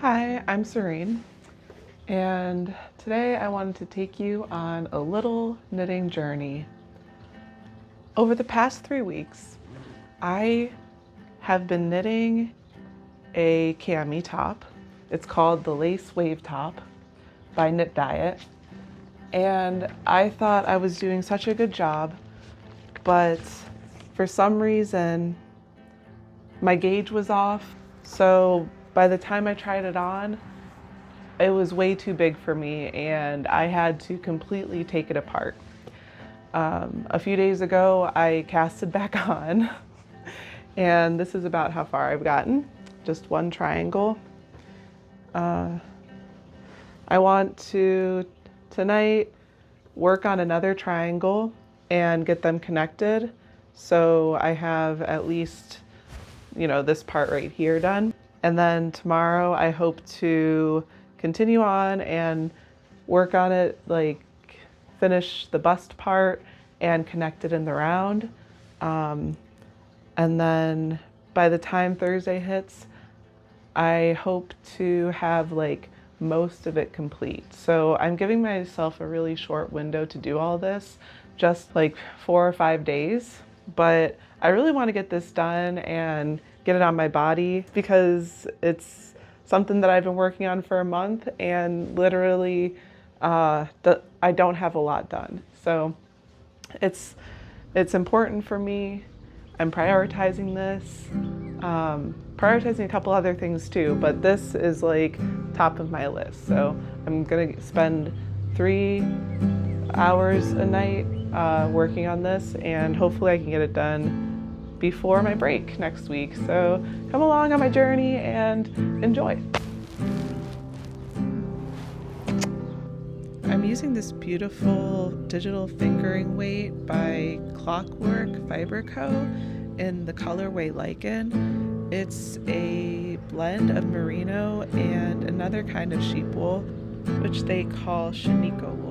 Hi, I'm Serene, and today I wanted to take you on a little knitting journey. Over the past 3 weeks, I have been knitting a cami top. It's called the Lace Wave Top by Knit Diet, and I thought I was doing such a good job, but for some reason my gauge was off. So by the time I tried it on, it was way too big for me and I had to completely take it apart. A few days ago, I cast it back on and this is about how far I've gotten. Just one triangle. I want to tonight work on another triangle and get them connected. So I have at least, this part right here done. And then tomorrow I hope to continue on and work on it, like finish the bust part and connect it in the round. And then by the time Thursday hits, I hope to have like most of it complete. So I'm giving myself a really short window to do all this, just like 4 or 5 days. But I really want to get this done and get it on my body because it's something that I've been working on for a month and literally I don't have a lot done. So it's important for me. I'm prioritizing this, prioritizing a couple other things too, but this is like top of my list. So I'm gonna spend 3 hours a night working on this, and hopefully I can get it done before my break next week. So come along on my journey and enjoy. I'm using this beautiful digital fingering weight by Clockwork Fiber Co in the colorway Lichen. It's a blend of merino and another kind of sheep wool, which they call Shiniko wool.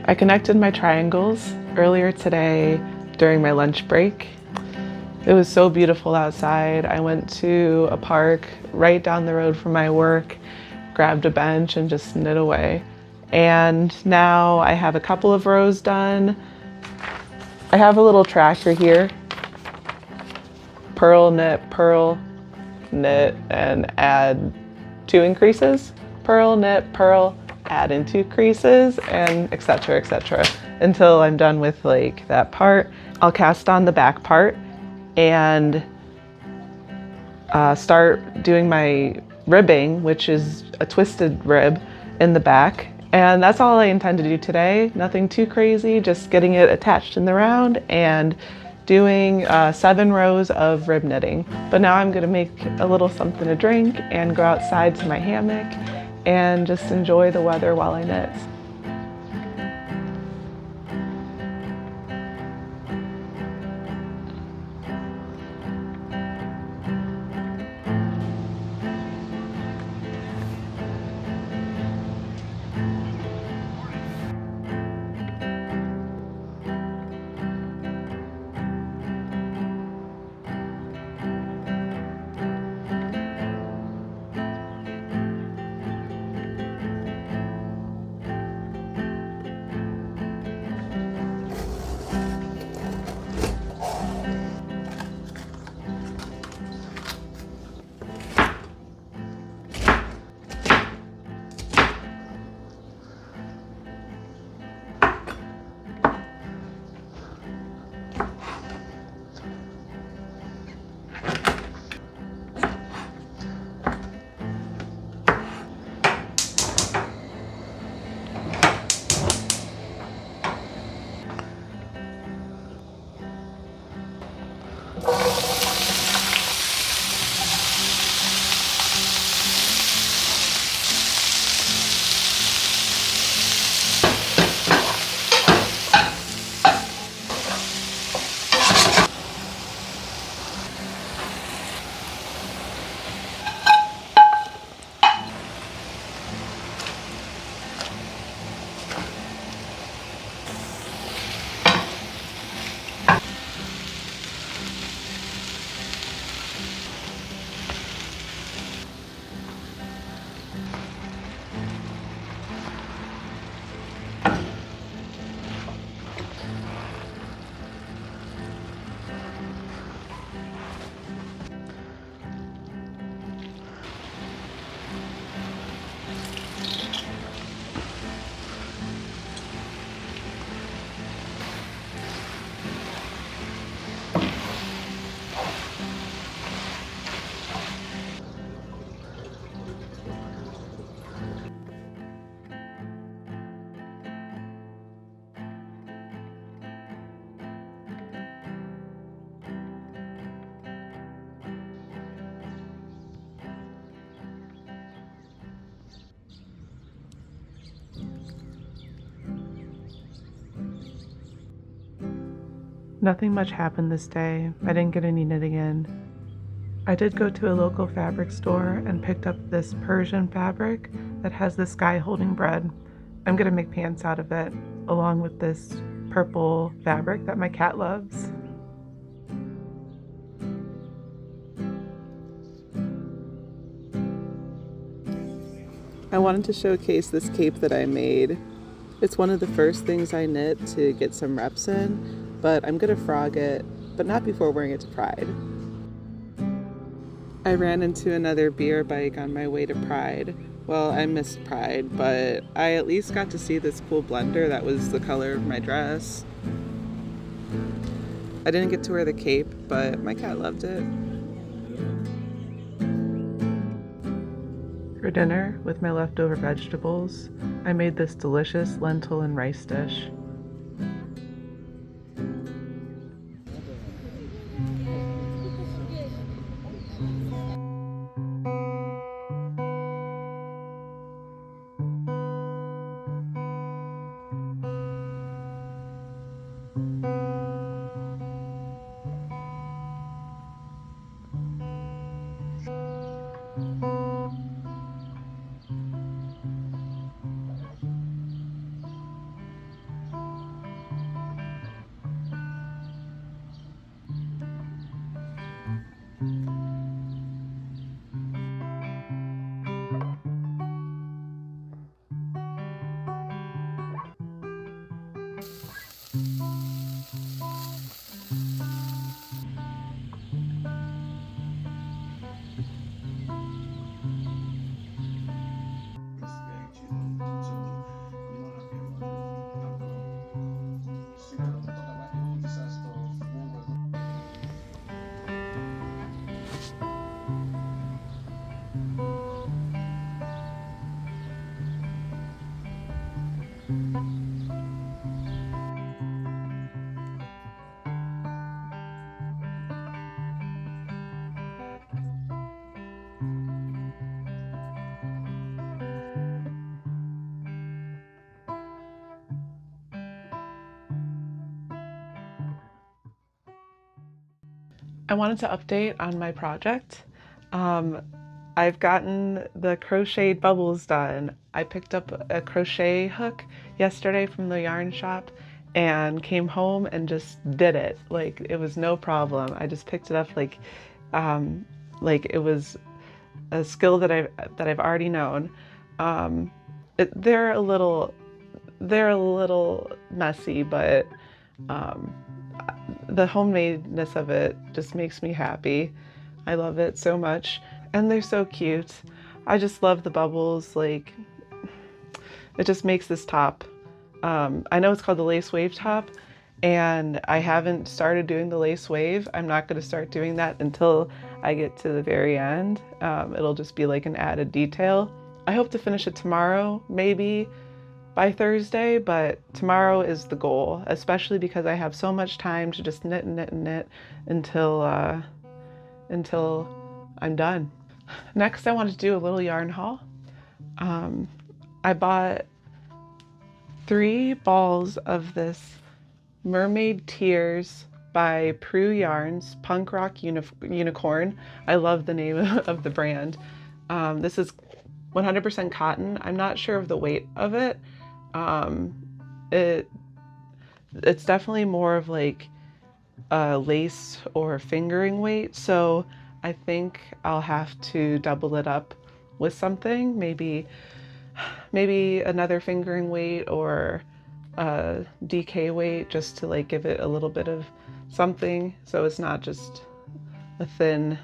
I connected my triangles earlier today during my lunch break. It was so beautiful outside. I went to a park right down the road from my work, grabbed a bench and just knit away. And now I have a couple of rows done. I have a little tracker here. Purl, knit, and add 2 increases. Purl, knit, purl, add in 2 creases, and etc. until I'm done with like that part. I'll cast on the back part and start doing my ribbing, which is a twisted rib in the back. And that's all I intend to do today. Nothing too crazy, just getting it attached in the round and doing 7 rows of rib knitting. But now I'm gonna make a little something to drink and go outside to my hammock and just enjoy the weather while I knit. Nothing much happened this day. I didn't get any knitting in. I did go to a local fabric store and picked up this Persian fabric that has the sky holding bread. I'm gonna make pants out of it, along with this purple fabric that my cat loves. I wanted to showcase this cape that I made. It's one of the first things I knit to get some reps in, but I'm gonna frog it, but not before wearing it to Pride. I ran into another beer bike on my way to Pride. Well, I missed Pride, but I at least got to see this cool blender that was the color of my dress. I didn't get to wear the cape, but my cat loved it. For dinner, with my leftover vegetables, I made this delicious lentil and rice dish. I wanted to update on my project. I've gotten the crocheted bubbles done. I picked up a crochet hook yesterday from the yarn shop and came home and just did it. Like, it was no problem. I just picked it up like it was a skill that I've already known. They're a little messy, but the homemadeness of it just makes me happy. I love it so much, and they're so cute. I just love the bubbles. Like, it just makes this top. I know it's called the lace wave top, and I haven't started doing the lace wave. I'm not going to start doing that until I get to the very end. It'll just be like an added detail. I hope to finish it tomorrow, maybe by Thursday, but tomorrow is the goal, especially because I have so much time to just knit and knit and knit until I'm done. Next, I want to do a little yarn haul. I bought 3 balls of this Mermaid Tears by PRU Yarns Punk Rock Unicorn. I love the name of the brand. This is 100% cotton. I'm not sure of the weight of it. It's definitely more of like a lace or fingering weight, so I think I'll have to double it up with something, maybe another fingering weight or a DK weight, just to like give it a little bit of something so it's not just a thin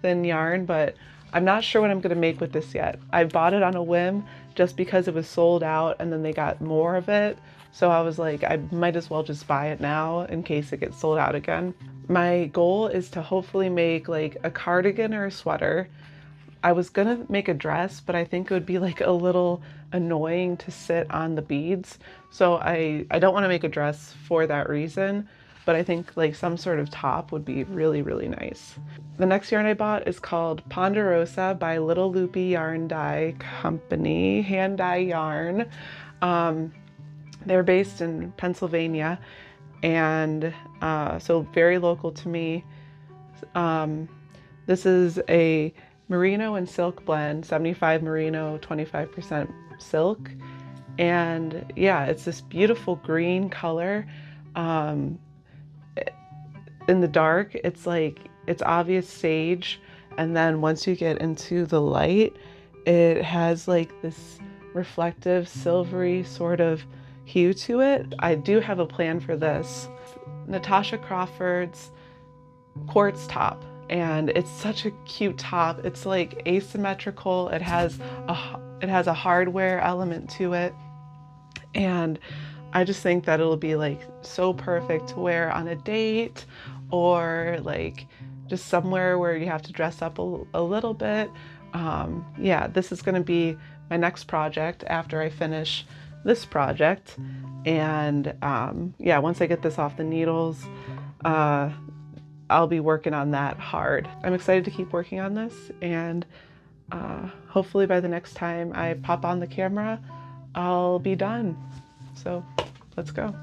yarn. But I'm not sure what I'm going to make with this yet. I bought it on a whim just because it was sold out and then they got more of it. So I was like, I might as well just buy it now in case it gets sold out again. My goal is to hopefully make like a cardigan or a sweater. I was gonna make a dress, but I think it would be like a little annoying to sit on the beads. So I don't want to make a dress for that reason, but I think like some sort of top would be really, really nice. The next yarn I bought is called Ponderosa by Little Loopy Yarn Dye Company, hand dye yarn. They're based in Pennsylvania, and so very local to me. This is a merino and silk blend, 75 merino, 25% silk. And yeah, it's this beautiful green color. In the dark, it's obvious sage. And then once you get into the light, it has like this reflective, silvery sort of hue to it. I do have a plan for this. Natasha Crawford's quartz top, and it's such a cute top. It's like asymmetrical. It has a hardware element to it, and I just think that it'll be like so perfect to wear on a date, or like just somewhere where you have to dress up a little bit. Yeah, this is going to be my next project after I finish this project, and yeah, once I get this off the needles, I'll be working on that hard. I'm excited to keep working on this, and hopefully by the next time I pop on the camera, I'll be done. So let's go.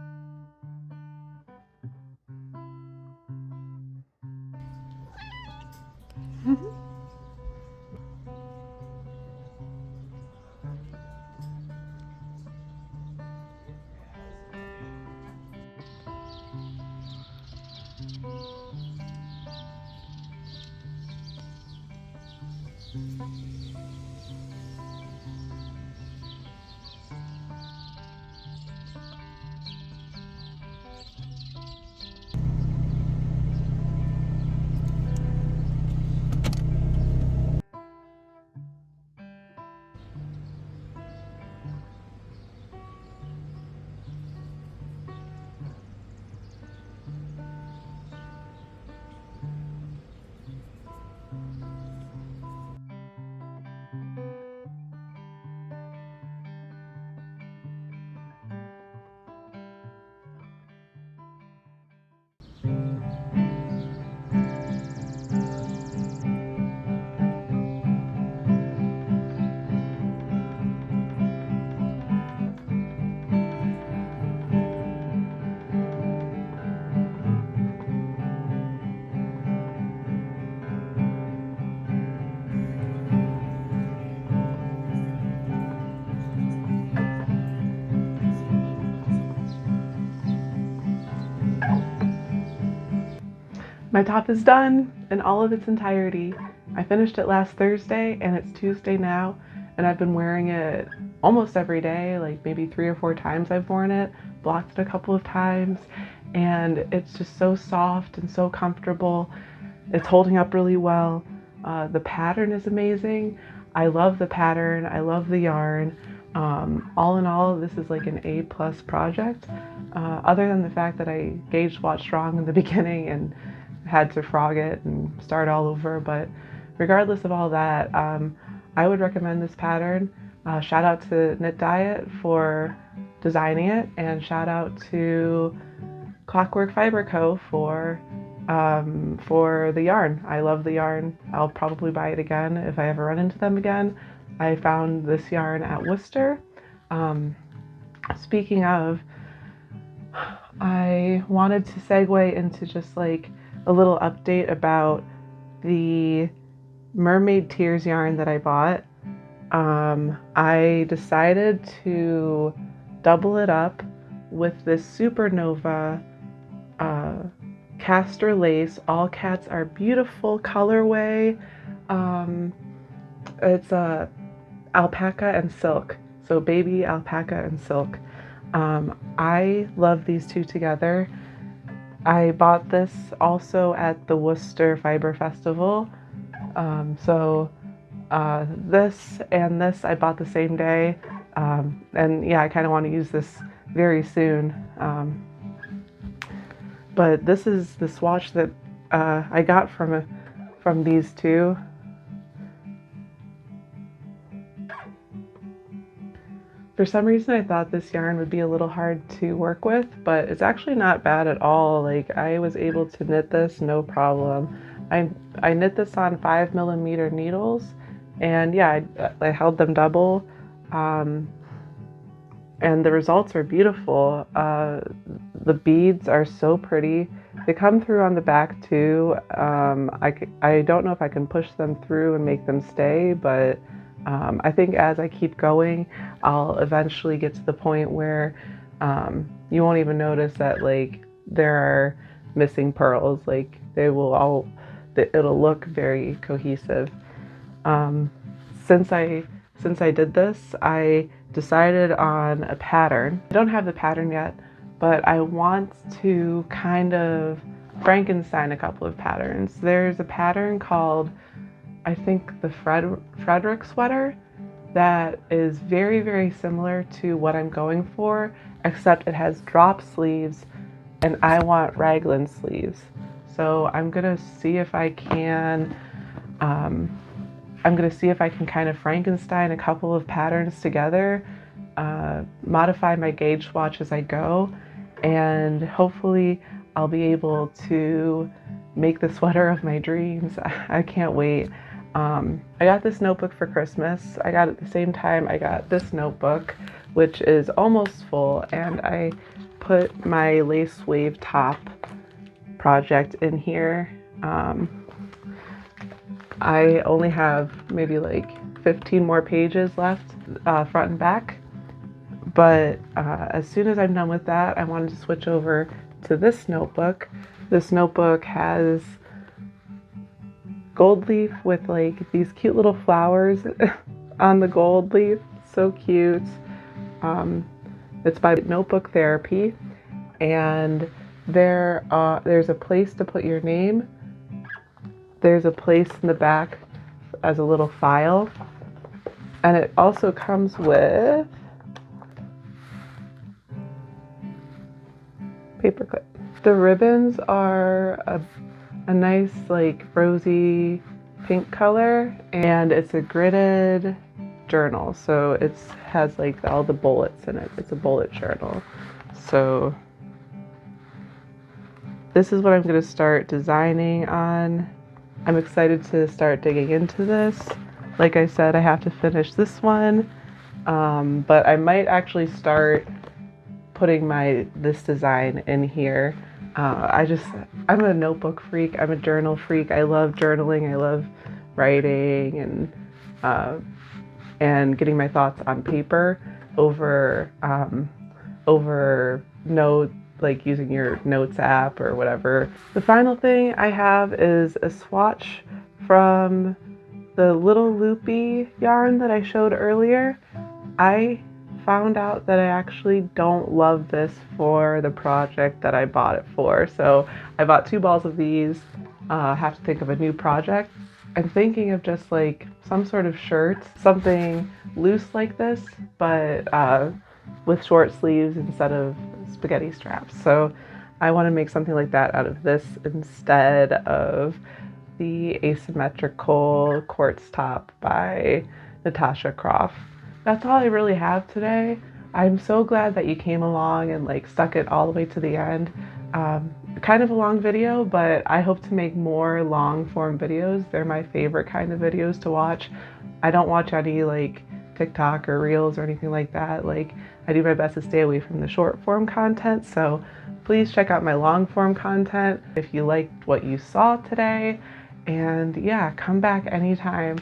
My top is done in all of its entirety. I finished it last Thursday and it's Tuesday now, and I've been wearing it almost every day, like maybe 3 or 4 times I've worn it, blocked it a couple of times, and it's just so soft and so comfortable. It's holding up really well. The pattern is amazing. I love the pattern. I love the yarn. All in all, this is like an A+ project, other than the fact that I gauged watched wrong in the beginning and had to frog it and start all over. But regardless of all that, I would recommend this pattern. Shout out to Knit Diet for designing it, and shout out to Clockwork Fiber Co for the yarn. I love the yarn. I'll probably buy it again if I ever run into them again. I found this yarn at Worcester. Speaking of, I wanted to segue into just like a little update about the Mermaid Tears yarn that I bought. I decided to double it up with this Supernova castor lace, all cats are beautiful colorway. It's alpaca and silk, so baby alpaca and silk. I love these two together. I bought this also at the Worcester Fiber Festival. This and this I bought the same day. And yeah, I kind of want to use this very soon. But this is the swatch that I got from these two. For some reason, I thought this yarn would be a little hard to work with, but it's actually not bad at all. Like, I was able to knit this no problem. I knit this on 5mm needles, and yeah, I held them double. and the results are beautiful. The beads are so pretty. They come through on the back too. I don't know if I can push them through and make them stay, but I think as I keep going, I'll eventually get to the point where you won't even notice that like there are missing pearls. Like it'll look very cohesive. Since I did this, I decided on a pattern. I don't have the pattern yet, but I want to kind of Frankenstein a couple of patterns. There's a pattern called, I think, the Frederick sweater that is very, very similar to what I'm going for, except it has drop sleeves and I want raglan sleeves. So I'm gonna see if I can kind of Frankenstein a couple of patterns together, modify my gauge swatch as I go, and hopefully I'll be able to make the sweater of my dreams. I can't wait. I got this notebook for Christmas. I got at the same time I got this notebook, which is almost full, and I put my lace wave top project in here. I only have maybe like 15 more pages left, front and back. But as soon as I'm done with that, I wanted to switch over to this notebook. This notebook has gold leaf with like these cute little flowers on the gold leaf. So cute. It's by Notebook Therapy, and there's a place to put your name. There's a place in the back as a little file, and it also comes with paper clip. The ribbons are a nice like rosy pink color, and it's a gridded journal, so it has like all the bullets in it. It's a bullet journal. So this is what I'm going to start designing on. I'm excited to start digging into this. Like I said, I have to finish this one, but I might actually start putting this design in here. I'm a notebook freak. I'm a journal freak. I love journaling. I love writing and getting my thoughts on paper over note, like using your notes app or whatever. The final thing I have is a swatch from the little Loopy yarn that I showed earlier. I found out that I actually don't love this for the project that I bought it for. So I bought 2 balls of these. Have to think of a new project. I'm thinking of just like some sort of shirt, something loose like this, but with short sleeves instead of spaghetti straps. So I want to make something like that out of this instead of the asymmetrical quartz top by Natasha Croft. That's all I really have today. I'm so glad that you came along and like stuck it all the way to the end. Kind of a long video, but I hope to make more long form videos. They're my favorite kind of videos to watch. I don't watch any like TikTok or Reels or anything like that. Like, I do my best to stay away from the short form content, so please check out my long form content if you liked what you saw today. And yeah, come back anytime.